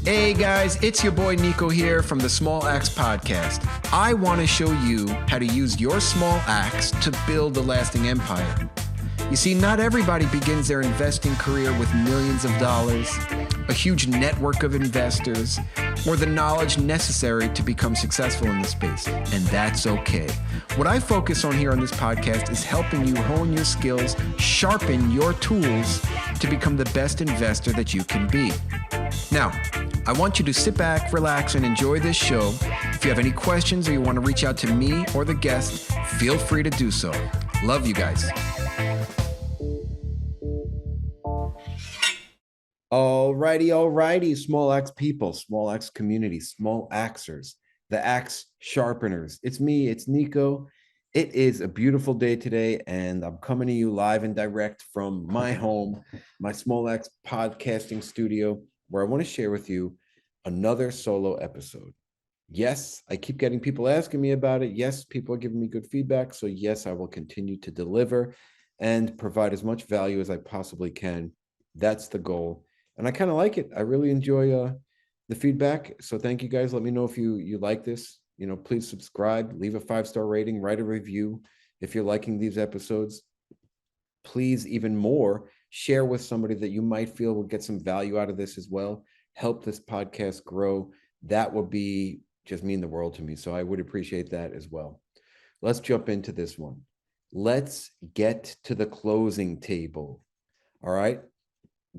Hey guys, it's your boy Nico here from the Small Axe Podcast. I want to show you how to use your small axe to build a lasting empire. You see, not everybody begins their investing career with millions of dollars, a huge network of investors, or the knowledge necessary to become successful in this space, and that's okay. What I focus on here on this podcast is helping you hone your skills, sharpen your tools to become the best investor that you can be. Now, I want you to sit back, relax, and enjoy this show. If you have any questions or you want to reach out to me or the guest, feel free to do so. Love you guys. Alrighty, small axe people, small axe community, small axers, the axe sharpeners. It's me, it's Nico. It is a beautiful day today, and I'm coming to you live and direct from my home, my small axe podcasting studio, where I want to share with you another solo episode. Yes, I keep getting people asking me about it. Yes, people are giving me good feedback. So yes, I will continue to deliver and provide as much value as I possibly can. That's the goal. And I kind of like it. I really enjoy the feedback. So thank you guys. Let me know if you like this. You know, please subscribe, leave a 5-star rating, write a review if you're liking these episodes. Please, even more, share with somebody that you might feel will get some value out of this as well. Help this podcast grow. That would be just mean the world to me. So I would appreciate that as well. Let's jump into this one. Let's get to the closing table. All right.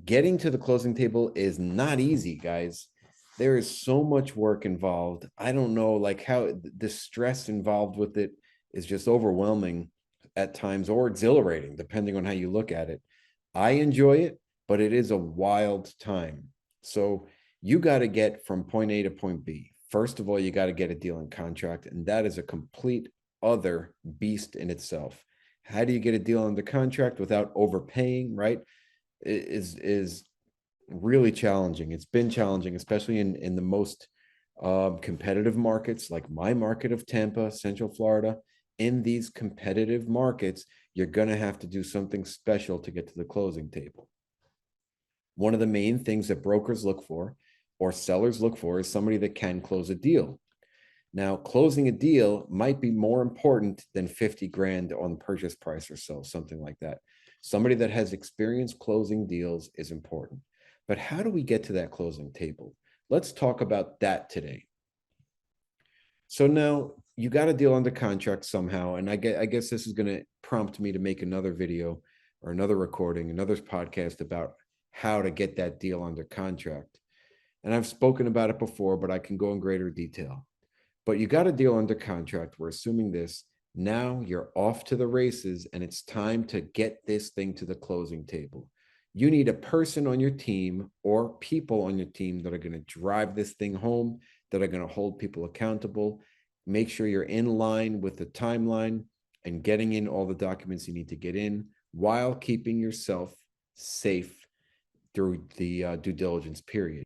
Getting to the closing table is not easy, guys. There is so much work involved. I don't know, like how the stress involved with it is just overwhelming at times, or exhilarating, depending on how you look at it. I enjoy it, but it is a wild time. So you got to get from point A to point B. First of all, you got to get a deal in contract, and that is a complete other beast in itself. How do you get a deal under contract without overpaying, right? It is really challenging. It's been challenging, especially in the most competitive markets, like my market of Tampa, Central Florida. In these competitive markets, you're going to have to do something special to get to the closing table. One of the main things that brokers look for or sellers look for is somebody that can close a deal. Now, closing a deal might be more important than 50 grand on the purchase price or so, something like that. Somebody that has experience closing deals is important. But how do we get to that closing table? Let's talk about that today. So now you got a deal under contract somehow, and I guess this is going to prompt me to make another video or another recording, another podcast about how to get that deal under contract. And I've spoken about it before, but I can go in greater detail. But you got a deal under contract. We're assuming this. Now you're off to the races, and it's time to get this thing to the closing table. You need a person on your team or people on your team that are going to drive this thing home, that are going to hold people accountable, make sure you're in line with the timeline and getting in all the documents you need to get in while keeping yourself safe through the due diligence period.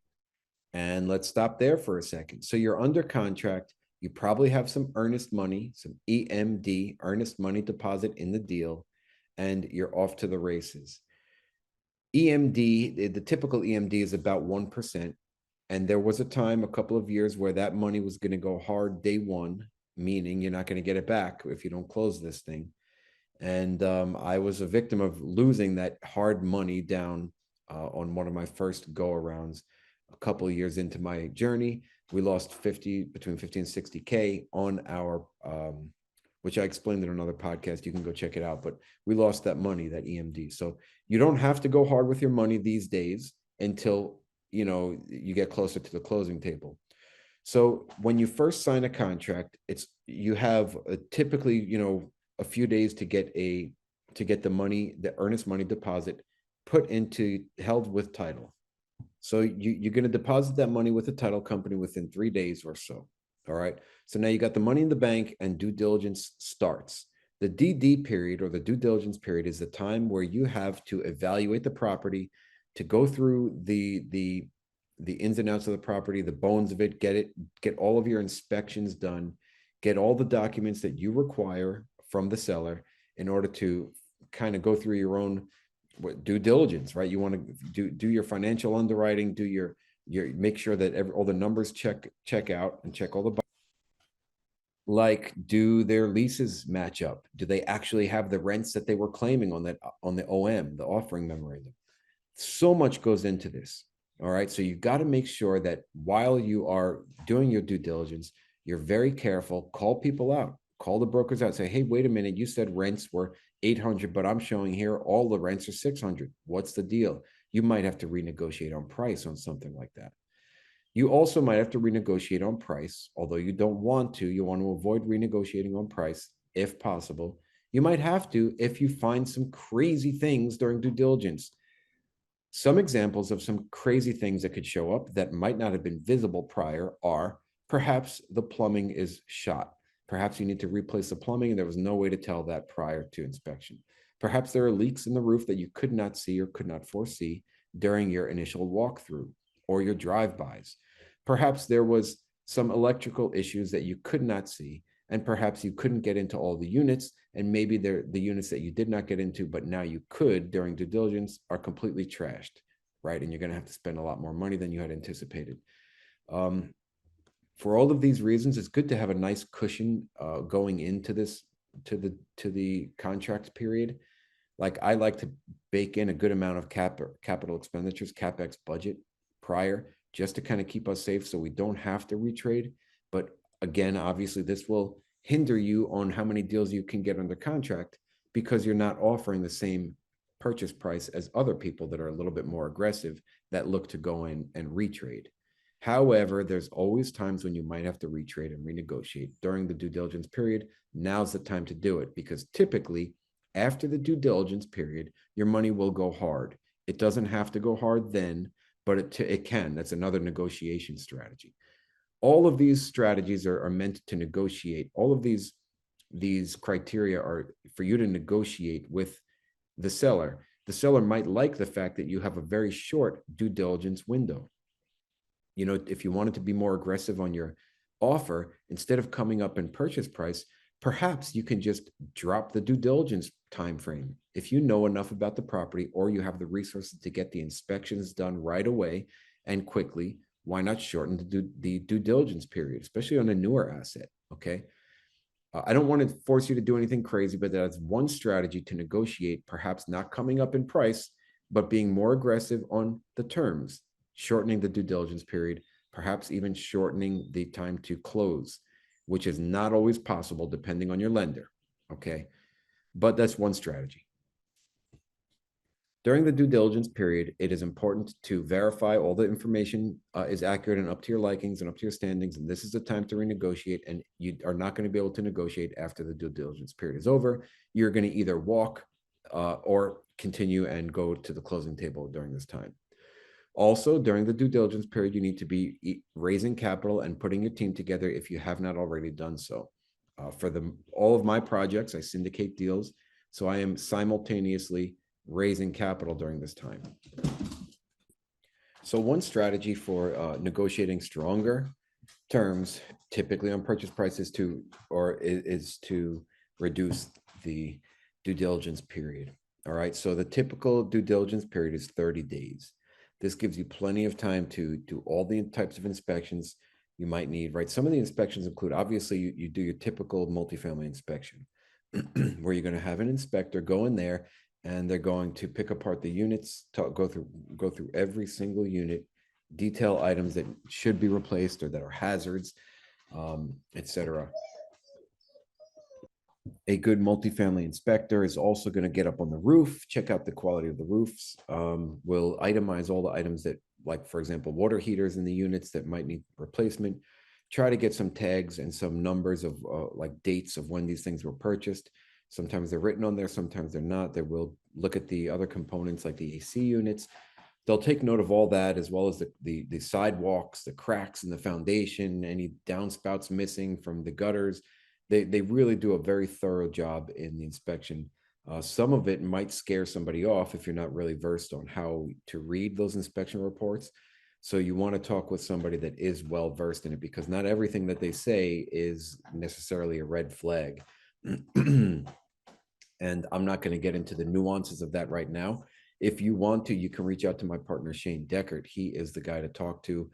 And let's stop there for a second. So you're under contract. You probably have some earnest money, some EMD, earnest money deposit in the deal, and you're off to the races. EMD, the typical EMD is about 1%. And there was a time, a couple of years, where that money was going to go hard day one, meaning you're not going to get it back if you don't close this thing. And I was a victim of losing that hard money down on one of my first go-arounds. A couple of years into my journey, we lost between 50 and 60K on our, which I explained in another podcast. You can go check it out. But we lost that money, that EMD. So you don't have to go hard with your money these days until you get closer to the closing table. So when you first sign a contract, you have typically a few days to get the money, the earnest money deposit held with title. So you're going to deposit that money with the title company within 3 days or so. All right. So now you got the money in the bank and due diligence starts. The DD period, or the due diligence period, is the time where you have to evaluate the property, to go through the ins and outs of the property, the bones of it, get all of your inspections done, get all the documents that you require from the seller in order to kind of go through your own due diligence, right? You want to do your financial underwriting, do your You make sure that all the numbers check out and check all the, like, do their leases match up? Do they actually have the rents that they were claiming on the OM, the offering memorandum? So much goes into this. All right. So you've got to make sure that while you are doing your due diligence, you're very careful. Call people out, call the brokers out, say, hey, wait a minute, you said rents were 800, but I'm showing here all the rents are 600. What's the deal? You might have to renegotiate on price on something like that. You also might have to renegotiate on price, although you don't want to. You want to avoid renegotiating on price if possible. You might have to if you find some crazy things during due diligence. Some examples of some crazy things that could show up that might not have been visible prior are perhaps the plumbing is shot. Perhaps you need to replace the plumbing and there was no way to tell that prior to inspection. Perhaps there are leaks in the roof that you could not see or could not foresee during your initial walkthrough or your drive-bys. Perhaps there was some electrical issues that you could not see, and perhaps you couldn't get into all the units, and maybe the units that you did not get into but now you could during due diligence are completely trashed, right? And you're going to have to spend a lot more money than you had anticipated. For all of these reasons, it's good to have a nice cushion going into this, to the contract period. Like, I like to bake in a good amount of capital expenditures, capex budget prior, just to kind of keep us safe so we don't have to retrade. But again, obviously this will hinder you on how many deals you can get under contract, because you're not offering the same purchase price as other people that are a little bit more aggressive, that look to go in and retrade. However, there's always times when you might have to retrade and renegotiate during the due diligence period. Now's the time to do it, because typically after the due diligence period, your money will go hard. It doesn't have to go hard then, but it can. That's another negotiation strategy. All of these strategies are meant to negotiate. All of these criteria are for you to negotiate with the seller. The seller might like the fact that you have a very short due diligence window. You know, if you wanted to be more aggressive on your offer, instead of coming up in purchase price, perhaps you can just drop the due diligence time frame. If you know enough about the property, or you have the resources to get the inspections done right away and quickly, why not shorten the due diligence period, especially on a newer asset? Okay. I don't want to force you to do anything crazy, but that's one strategy to negotiate, perhaps not coming up in price, but being more aggressive on the terms, shortening the due diligence period, perhaps even shortening the time to close, which is not always possible depending on your lender. Okay. But that's one strategy. During the due diligence period, it is important to verify all the information is accurate and up to your likings and up to your standings. And this is the time to renegotiate. And you are not going to be able to negotiate after the due diligence period is over. You're going to either walk or continue and go to the closing table during this time. Also, during the due diligence period, you need to be raising capital and putting your team together if you have not already done so. For all of my projects, I syndicate deals, so I am simultaneously raising capital during this time. So one strategy for negotiating stronger terms, typically on purchase price, is to reduce the due diligence period. All right, so the typical due diligence period is 30 days. This gives you plenty of time to do all the types of inspections you might need, right? Some of the inspections include, obviously, you do your typical multifamily inspection, where you're going to have an inspector go in there and they're going to pick apart the units, go through every single unit, detail items that should be replaced or that are hazards, etc. A good multifamily inspector is also going to get up on the roof, check out the quality of the roofs, will itemize all the items that, like, for example, water heaters in the units that might need replacement, try to get some tags and some numbers of like dates of when these things were purchased. Sometimes they're written on there, sometimes they're not. They will look at the other components like the AC units. They'll take note of all that, as well as the sidewalks, the cracks in the foundation, any downspouts missing from the gutters. They really do a very thorough job in the inspection. Some of it might scare somebody off if you're not really versed on how to read those inspection reports. So you want to talk with somebody that is well versed in it, because not everything that they say is necessarily a red flag. And I'm not going to get into the nuances of that right now. If you want to, you can reach out to my partner, Shane Deckert. He is the guy to talk to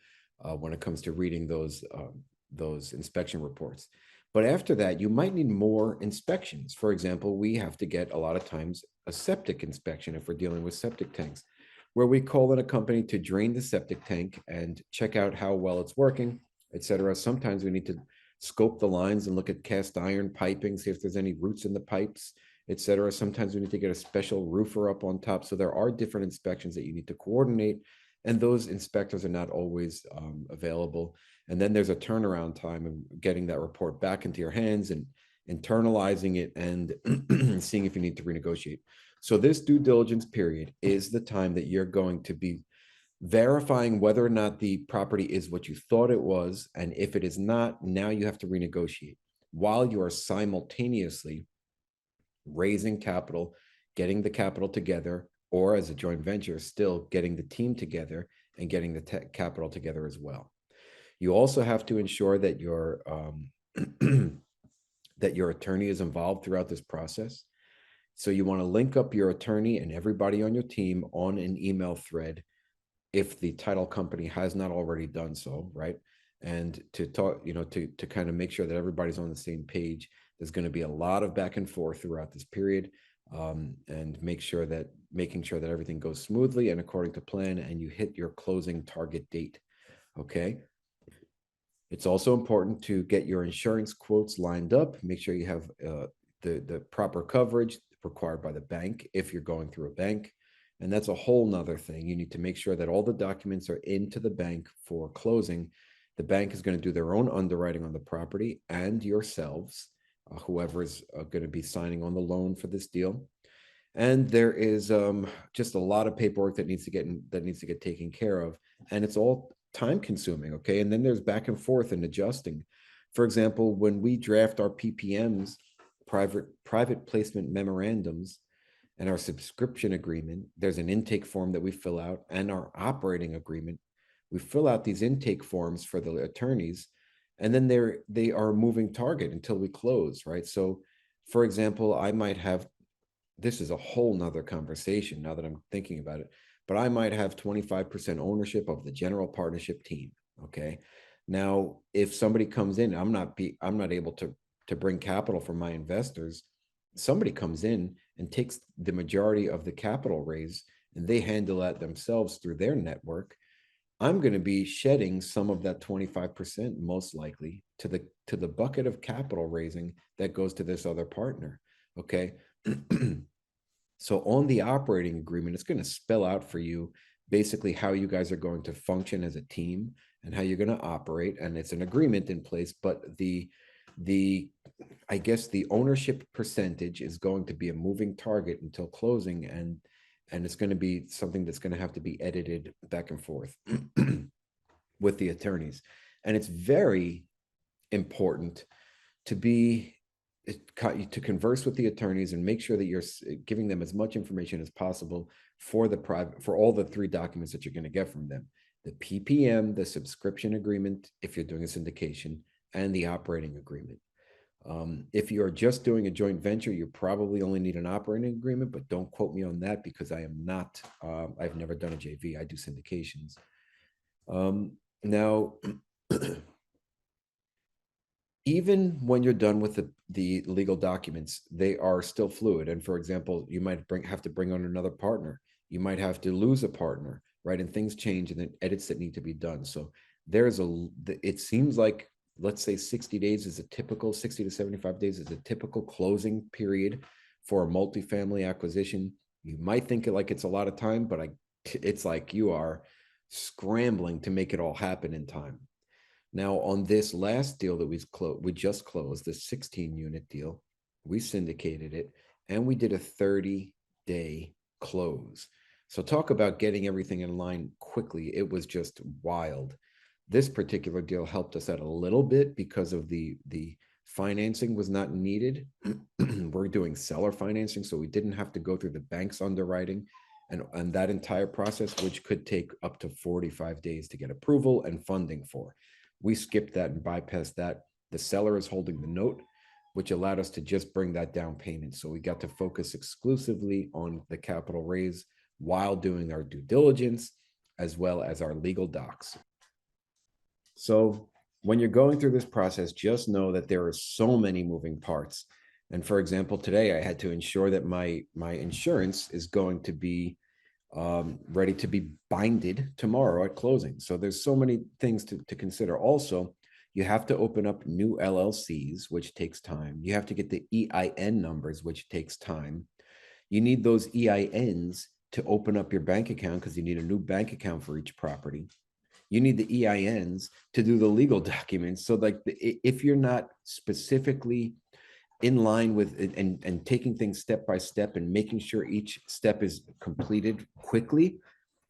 when it comes to reading those inspection reports. But after that, you might need more inspections. For example, we have to get a lot of times a septic inspection if we're dealing with septic tanks, where we call in a company to drain the septic tank and check out how well it's working, etc. Sometimes we need to scope the lines and look at cast iron piping, see if there's any roots in the pipes, etc. Sometimes we need to get a special roofer up on top. So there are different inspections that you need to coordinate, and those inspectors are not always available. And then there's a turnaround time of getting that report back into your hands and internalizing it and seeing if you need to renegotiate. So this due diligence period is the time that you're going to be verifying whether or not the property is what you thought it was. And if it is not, now you have to renegotiate while you are simultaneously raising capital, getting the capital together, or as a joint venture, still getting the team together and getting the capital together as well. You also have to ensure that your that your attorney is involved throughout this process. So you want to link up your attorney and everybody on your team on an email thread if the title company has not already done so, right? And to talk, to kind of make sure that everybody's on the same page. There's going to be a lot of back and forth throughout this period, and making sure that everything goes smoothly and according to plan, and you hit your closing target date. Okay. It's also important to get your insurance quotes lined up. Make sure you have the proper coverage required by the bank if you're going through a bank. And that's a whole nother thing. You need to make sure that all the documents are into the bank for closing. The bank is going to do their own underwriting on the property, and yourselves, whoever is going to be signing on the loan for this deal. And there is just a lot of paperwork that needs to get taken care of, and it's all time consuming. Okay, and then there's back and forth and adjusting. For example, when we draft our PPMs, private placement memorandums, and our subscription agreement, there's an intake form that we fill out, and our operating agreement. We fill out these intake forms for the attorneys, and then they are a moving target until we close, right? So, for example, I might have, this is a whole nother conversation now that I'm thinking about it, but I might have 25% ownership of the general partnership team. Okay. Now, if somebody comes in, I'm not able to bring capital from my investors. Somebody comes in and takes the majority of the capital raise, and they handle that themselves through their network. I'm going to be shedding some of that 25% most likely to the bucket of capital raising that goes to this other partner. Okay. So on the operating agreement, it's going to spell out for you basically how you guys are going to function as a team and how you're going to operate. And it's an agreement in place, but the I guess the ownership percentage is going to be a moving target until closing, and it's going to be something that's going to have to be edited back and forth with the attorneys. And it's very important to be to converse with the attorneys and make sure that you're giving them as much information as possible for all the three documents that you're going to get from them: the PPM, the subscription agreement if you're doing a syndication, and the operating agreement. If you're just doing a joint venture, you probably only need an operating agreement, but don't quote me on that because I am not, I've never done a JV. I do syndications. Now, even when you're done with the legal documents, they are still fluid. And for example, you might have to bring on another partner. You might have to lose a partner, right? And things change, and then edits that need to be done. So it seems like, let's say 60 days is a typical, 60 to 75 days is a typical closing period for a multifamily acquisition. You might think it's a lot of time, but it's like you are scrambling to make it all happen in time. Now, on this last deal that we just closed, the 16-unit deal, we syndicated it, and we did a 30-day close. So talk about getting everything in line quickly. It was just wild. This particular deal helped us out a little bit because of the financing was not needed. We're doing seller financing, so we didn't have to go through the bank's underwriting and that entire process, which could take up to 45 days to get approval and funding for. We skipped that and bypassed that. The seller is holding the note, which allowed us to just bring that down payment. So we got to focus exclusively on the capital raise while doing our due diligence as well as our legal docs. So when you're going through this process, just know that there are so many moving parts. And for example, today I had to ensure that my insurance is going to be ready to be binded tomorrow at closing. So there's so many things to consider. Also, you have to open up new LLCs, which takes time. You have to get the EIN numbers, which takes time. You need those EINs to open up your bank account because you need a new bank account for each property. You need the EINs to do the legal documents. So like if you're not specifically in line with and taking things step by step and making sure each step is completed quickly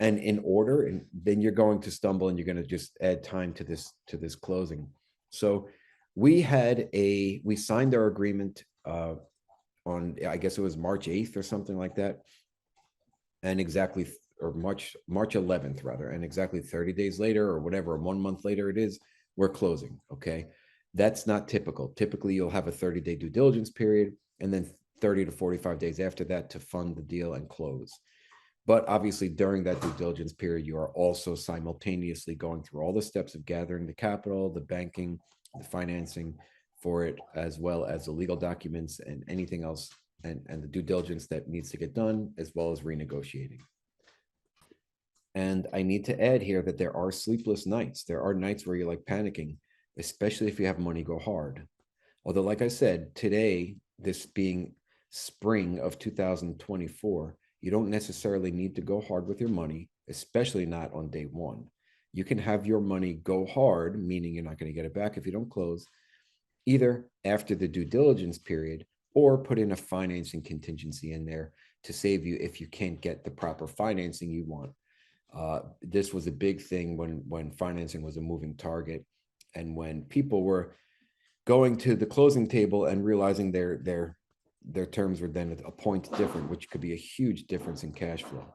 and in order, and then you're going to stumble and you're going to just add time to this closing. So we signed our agreement on, I guess it was March 8th or something like that, and exactly, or March 11th rather, and exactly 30 days later or whatever, 1 month later it is, we're closing. Okay, that's not typical. Typically you'll have a 30-day due diligence period and then 30 to 45 days after that to fund the deal and close. But obviously during that due diligence period, you are also simultaneously going through all the steps of gathering the capital, the banking, the financing for it, as well as the legal documents and anything else, and the due diligence that needs to get done, as well as renegotiating. And I need to add here that there are sleepless nights. There are nights where you're like panicking, especially if you have money go hard. Although, like I said, today, this being spring of 2024, you don't necessarily need to go hard with your money, especially not on day one. You can have your money go hard, meaning you're not going to get it back if you don't close, either after the due diligence period or put in a financing contingency in there to save you if you can't get the proper financing you want. This was a big thing when financing was a moving target, and when people were going to the closing table and realizing their terms were then a point different, which could be a huge difference in cash flow.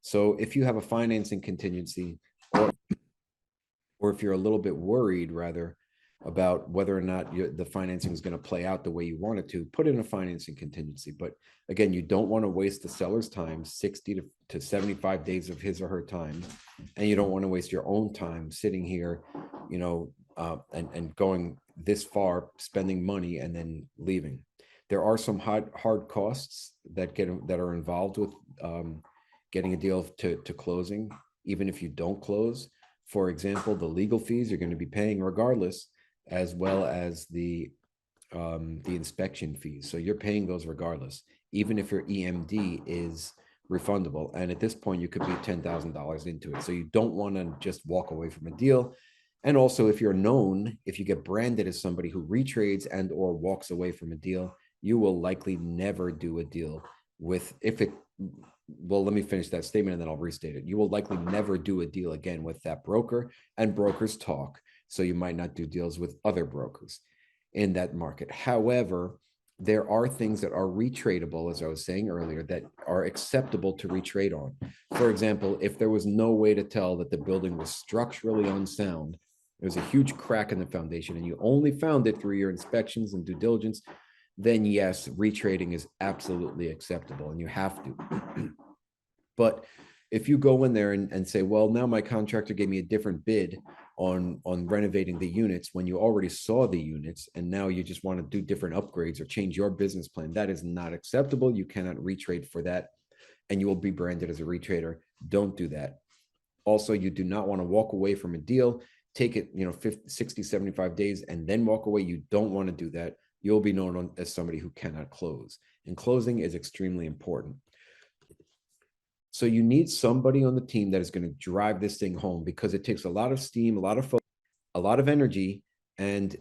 So if you have a financing contingency, or if you're a little bit worried rather about whether or not the financing is going to play out the way you want it to, put in a financing contingency. But again, you don't want to waste the seller's time, 60 to 75 days of his or her time, and you don't want to waste your own time sitting here, and going this far, spending money and then leaving. There are some hard costs that are involved with getting a deal to closing, even if you don't close. For example, the legal fees you're going to be paying regardless, as well as the inspection fees. So you're paying those regardless, even if your EMD is refundable. And at this point, you could be $10,000 into it. So you don't want to just walk away from a deal. And also, if you're known, if you get branded as somebody who retrades and or walks away from a deal, you will likely never do a deal with, well, let me finish that statement and then I'll restate it. You will likely never do a deal again with that broker, and brokers talk. So you might not do deals with other brokers in that market. However, there are things that are retradable, as I was saying earlier, that are acceptable to retrade on. For example, if there was no way to tell that the building was structurally unsound, there's a huge crack in the foundation, and you only found it through your inspections and due diligence, then yes, retrading is absolutely acceptable and you have to. But if you go in there and say, well, now my contractor gave me a different bid on renovating the units when you already saw the units, and now you just want to do different upgrades or change your business plan, that is not acceptable. You cannot retrade for that, and you will be branded as a retrader. Don't do that. Also, you do not want to walk away from a deal, take it 50, 60, 75 days and then walk away. You don't want to do that. You'll be known as somebody who cannot close, and closing is extremely important. So you need somebody on the team that is going to drive this thing home, because it takes a lot of steam, a lot of focus, a lot of energy, and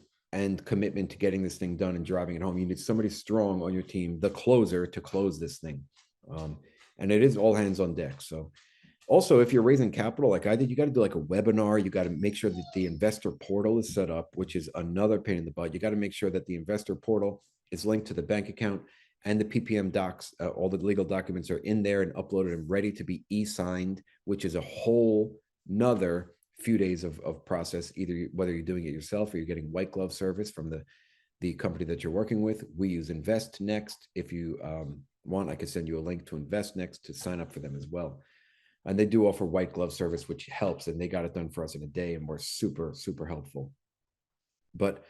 commitment to getting this thing done and driving it home. You need somebody strong on your team, the closer, to close this thing. And it is all hands on deck. So also, if you're raising capital like I did, you got to do like a webinar. You got to make sure that the investor portal is set up, which is another pain in the butt. You got to make sure that the investor portal is linked to the bank account, and the PPM docs, all the legal documents are in there and uploaded and ready to be e-signed, which is a whole nother few days of process, either whether you're doing it yourself or you're getting white glove service from the company that you're working with. We use Invest Next. If you want, I could send you a link to InvestNext to sign up for them as well. And they do offer white glove service, which helps. And they got it done for us in a day, and we're super, super helpful. But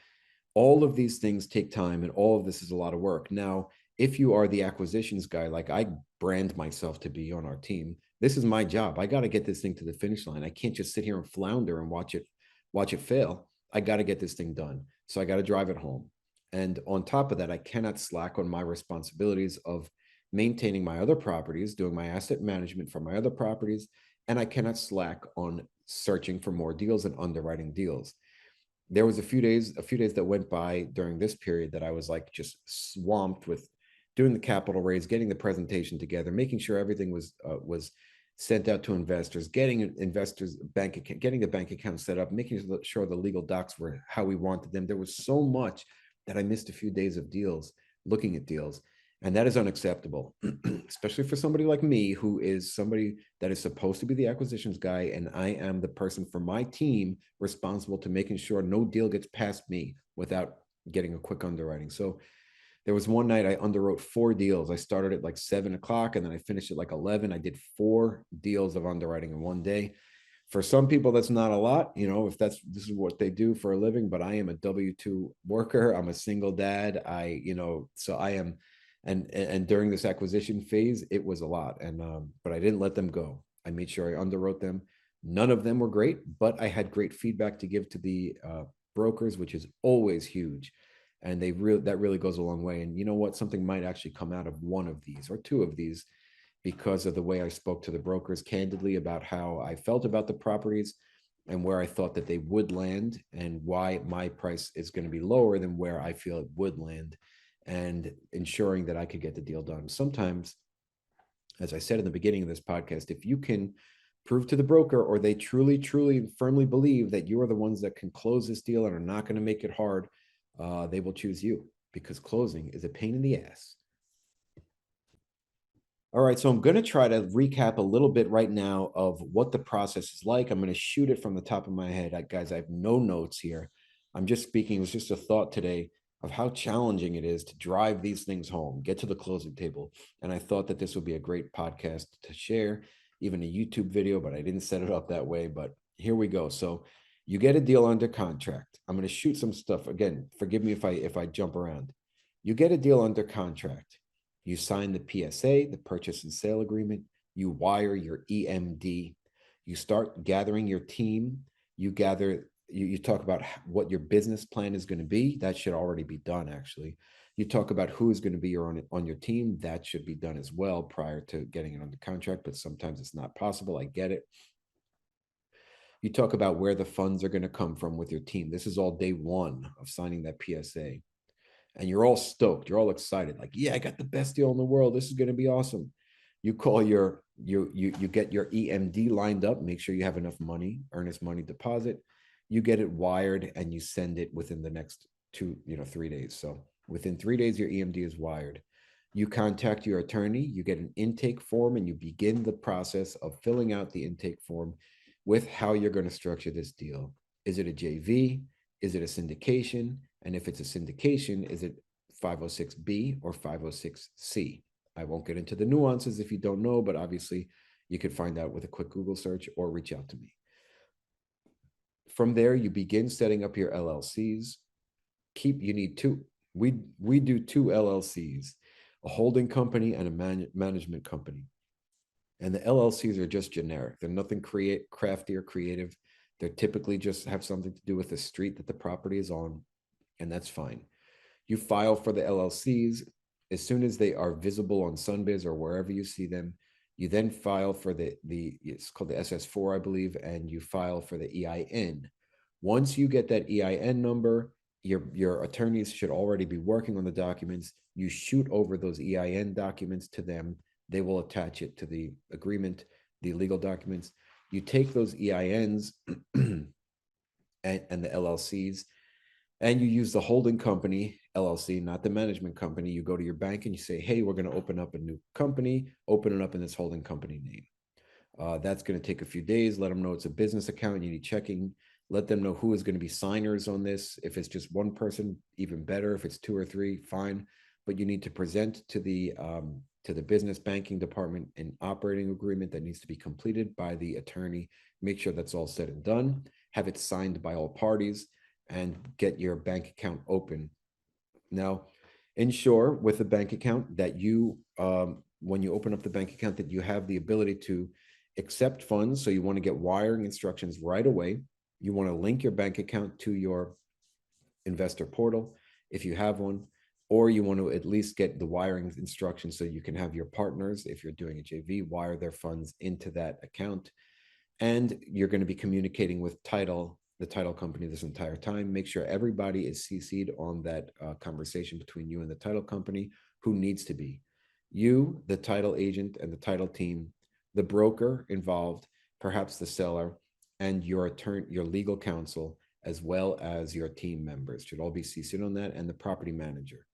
all of these things take time, and all of this is a lot of work. Now, if you are the acquisitions guy, like I brand myself to be on our team, this is my job. I got to get this thing to the finish line. I can't just sit here and flounder and watch it fail. I got to get this thing done. So I got to drive it home. And on top of that, I cannot slack on my responsibilities of maintaining my other properties, doing my asset management for my other properties, and I cannot slack on searching for more deals and underwriting deals. There was a few days that went by during this period that I was like just swamped with doing the capital raise, getting the presentation together, making sure everything was sent out to investors, getting investors bank account, getting the bank account set up, making sure the legal docs were how we wanted them. There was so much that I missed a few days of deals, looking at deals. And that is unacceptable, especially for somebody like me, who is somebody that is supposed to be the acquisitions guy. And I am the person for my team responsible to making sure no deal gets past me without getting a quick underwriting. So there was one night I underwrote 4 deals. I started at like 7 o'clock and then I finished at like 11. I did 4 deals of underwriting in one day. For some people, that's not a lot, if this is what they do for a living, but I am a W-2 worker. I'm a single dad. So I am, and during this acquisition phase, it was a lot. But I didn't let them go. I made sure I underwrote them. None of them were great, but I had great feedback to give to the brokers, which is always huge. And that really goes a long way. And you know what? Something might actually come out of one of these or 2 of these because of the way I spoke to the brokers candidly about how I felt about the properties and where I thought that they would land and why my price is going to be lower than where I feel it would land, and ensuring that I could get the deal done. Sometimes, as I said in the beginning of this podcast, if you can prove to the broker, or they truly, truly, firmly believe that you are the ones that can close this deal and are not going to make it hard, they will choose you, because closing is a pain in the ass. All right, so I'm going to try to recap a little bit right now of what the process is like. I'm going to shoot it from the top of my head. Guys, I have no notes here. I'm just speaking. It was just a thought today of how challenging it is to drive these things home, get to the closing table. And I thought that this would be a great podcast to share, even a YouTube video, but I didn't set it up that way. But here we go. So you get a deal under contract. I'm going to shoot some stuff. Again, forgive me if I jump around. You get a deal under contract. You sign the PSA, the purchase and sale agreement. You wire your EMD. You start gathering your team. You talk about what your business plan is going to be. That should already be done, actually. You talk about who is going to be on your team. That should be done as well prior to getting it under contract, but sometimes it's not possible. I get it. You talk about where the funds are going to come from with your team. This is all day one of signing that PSA. And you're all stoked. You're all excited. Like, yeah, I got the best deal in the world. This is going to be awesome. You call you get your EMD lined up. Make sure you have enough money, earnest money deposit. You get it wired and you send it within the next 3 days. So within 3 days, your EMD is wired. You contact your attorney. You get an intake form and you begin the process of filling out the intake form with how you're going to structure this deal. Is it a JV? Is it a syndication? And if it's a syndication, is it 506B or 506C? I won't get into the nuances if you don't know, but obviously you could find out with a quick Google search or reach out to me. From there, you begin setting up your LLCs. You need 2. We do 2 LLCs, a holding company and a management company. And the LLCs are just generic. They're nothing crafty or creative. They typically just have something to do with the street that the property is on, and that's fine. You file for the LLCs as soon as they are visible on Sunbiz or wherever you see them. You then file for it's called the SS4, I believe, and you file for the EIN. Once you get that EIN number, your attorneys should already be working on the documents. You shoot over those EIN documents to them. They will attach it to the agreement, the legal documents. You take those EINs and the LLCs, and you use the holding company, LLC, not the management company. You go to your bank and you say, hey, we're going to open up a new company, open it up in this holding company name. That's going to take a few days. Let them know it's a business account. You need checking. Let them know who is going to be signers on this. If it's just one person, even better. If it's 2 or 3, fine. But you need to present to the to the business banking department an operating agreement that needs to be completed by the attorney. Make sure that's all said and done. Have it signed by all parties and get your bank account open. Now, ensure with a bank account that you, when you open up the bank account, that you have the ability to accept funds. So you want to get wiring instructions right away. You want to link your bank account to your investor portal if you have one, or you want to at least get the wiring instructions so you can have your partners, if you're doing a JV, wire their funds into that account. And you're going to be communicating with the title company this entire time. Make sure everybody is CC'd on that conversation between you and the title company, who needs to be. You, the title agent and the title team, the broker involved, perhaps the seller, and your attorney, your legal counsel, as well as your team members should all be CC'd on that, and the property manager.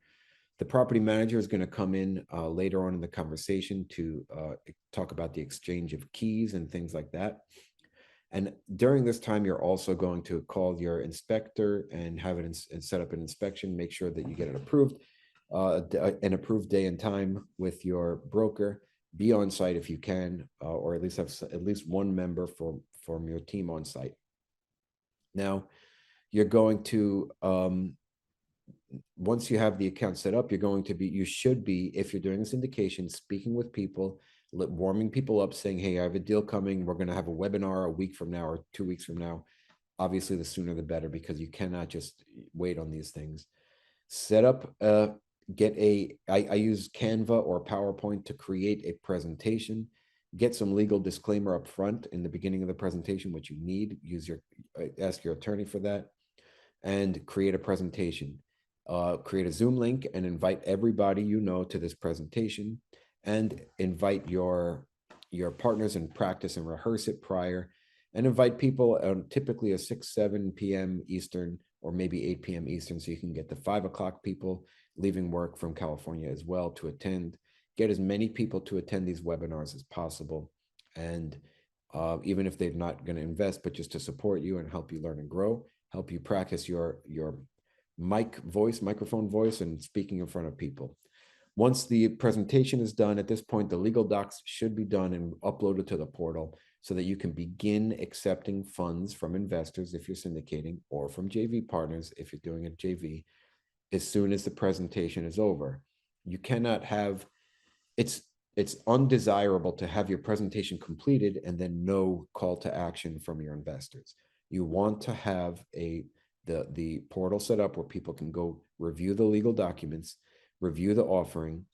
The property manager is going to come in later on in the conversation to talk about the exchange of keys and things like that. And during this time, you're also going to call your inspector and have it and set up an inspection. Make sure that you get it approved, an approved day and time with your broker. Be on site if you can, or at least have at least one member from your team on site. Now, you're going to once you have the account set up, you should be, if you're doing a syndication, speaking with people, warming people up, saying, hey, I have a deal coming. We're going to have a webinar a week from now or 2 weeks from now. Obviously, the sooner the better, because you cannot just wait on these things. Set up, I use Canva or PowerPoint to create a presentation. Get some legal disclaimer up front in the beginning of the presentation, what you need. Ask your attorney for that, and create a presentation. Create a Zoom link and invite everybody you know to this presentation, and invite your partners and practice and rehearse it prior, and invite people typically a 7 p.m. Eastern, or maybe 8 p.m. Eastern, so you can get the 5 o'clock people leaving work from California as well to attend. Get as many people to attend these webinars as possible. And even if they're not going to invest, but just to support you and help you learn and grow, help you practice your microphone voice, and speaking in front of people. Once the presentation is done, at this point, the legal docs should be done and uploaded to the portal so that you can begin accepting funds from investors if you're syndicating, or from JV partners if you're doing a JV, as soon as the presentation is over. You cannot have, it's undesirable to have your presentation completed and then no call to action from your investors. You want to have the portal set up where people can go review the legal documents, review the offering,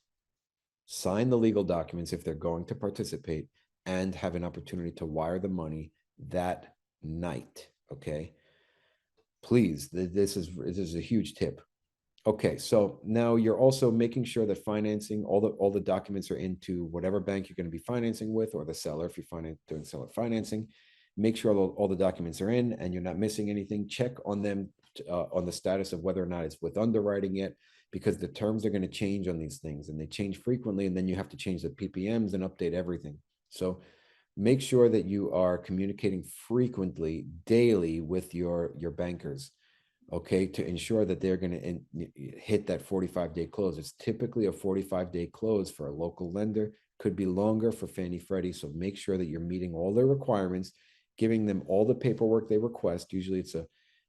sign the legal documents if they're going to participate, and have an opportunity to wire the money that night. Okay. Please, this is a huge tip. Okay, so now you're also making sure that financing, all the documents are into whatever bank you're going to be financing with, or the seller if you're doing seller financing. Make sure all the documents are in and you're not missing anything. Check on them on the status of whether or not it's with underwriting yet, because the terms are going to change on these things, and they change frequently, and then you have to change the PPMs and update everything. So make sure that you are communicating frequently, daily, with your bankers, okay, to ensure that they're going to hit that 45-day close. It's typically a 45-day close for a local lender, could be longer for Fannie Freddie. So make sure that you're meeting all their requirements, giving them all the paperwork they request. Usually it's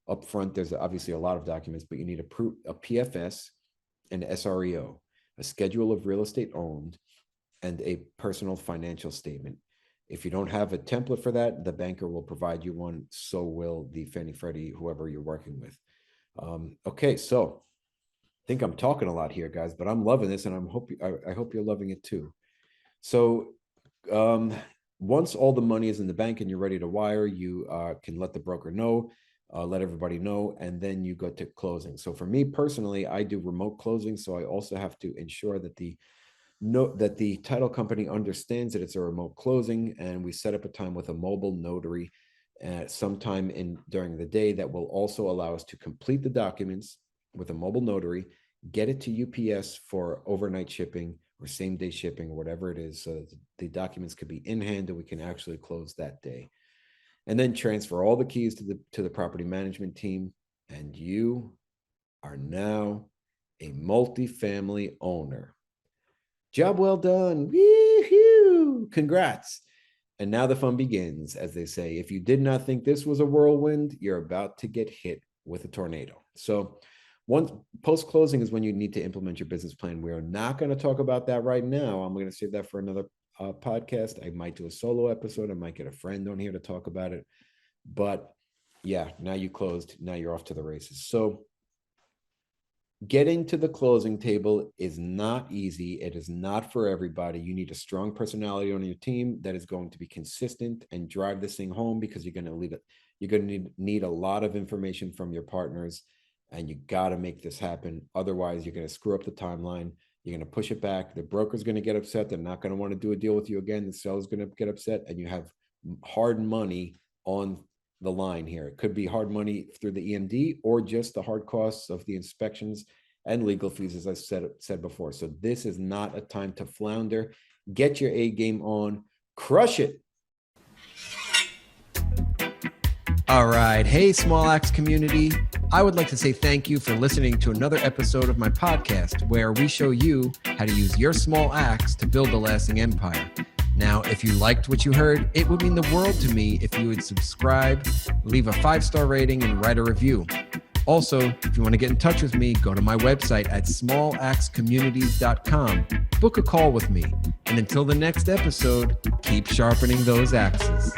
upfront, there's obviously a lot of documents, but you need a PFS, an SREO, a schedule of real estate owned, and a personal financial statement. If you don't have a template for that, the banker will provide you one. So will the Fannie Freddie, whoever you're working with. Okay, so I think I'm talking a lot here, guys, but I'm loving this, and I hope you're loving it too. So once all the money is in the bank and you're ready to wire, you can let the broker know, let everybody know, and then you go to closing. So for me personally, I do remote closing, so I also have to ensure that the title company understands that it's a remote closing, and we set up a time with a mobile notary sometime during the day that will also allow us to complete the documents with a mobile notary, get it to UPS for overnight shipping or same day shipping or whatever it is, so that the documents could be in hand and we can actually close that day. And then transfer all the keys to the property management team, and you are now a multifamily owner. Job well done. Woo-hoo. Congrats. And now the fun begins, as they say. If you did not think this was a whirlwind, you're about to get hit with a tornado. So once post-closing is when you need to implement your business plan. We are not going to talk about that right now. I'm going to save that for another podcast. I might do a solo episode. I might get a friend on here to talk about it. But yeah, now you closed. Now you're off to the races. So getting to the closing table is not easy. It is not for everybody. You need a strong personality on your team that is going to be consistent and drive this thing home, because you're going to need a lot of information from your partners, and you got to make this happen. Otherwise, you're going to screw up the timeline. You're going to push it back. The broker's going to get upset. They're not going to want to do a deal with you again. The seller's going to get upset, and you have hard money on the line here. It could be hard money through the EMD, or just the hard costs of the inspections and legal fees, as I said before. So this is not a time to flounder. Get your A game on. Crush it. All right. Hey, Small Axe community. I would like to say thank you for listening to another episode of my podcast, where we show you how to use your small axe to build a lasting empire. Now, if you liked what you heard, it would mean the world to me if you would subscribe, leave a 5-star rating, and write a review. Also, if you want to get in touch with me, go to my website at smalaxecommunities.com. Book a call with me. And until the next episode, keep sharpening those axes.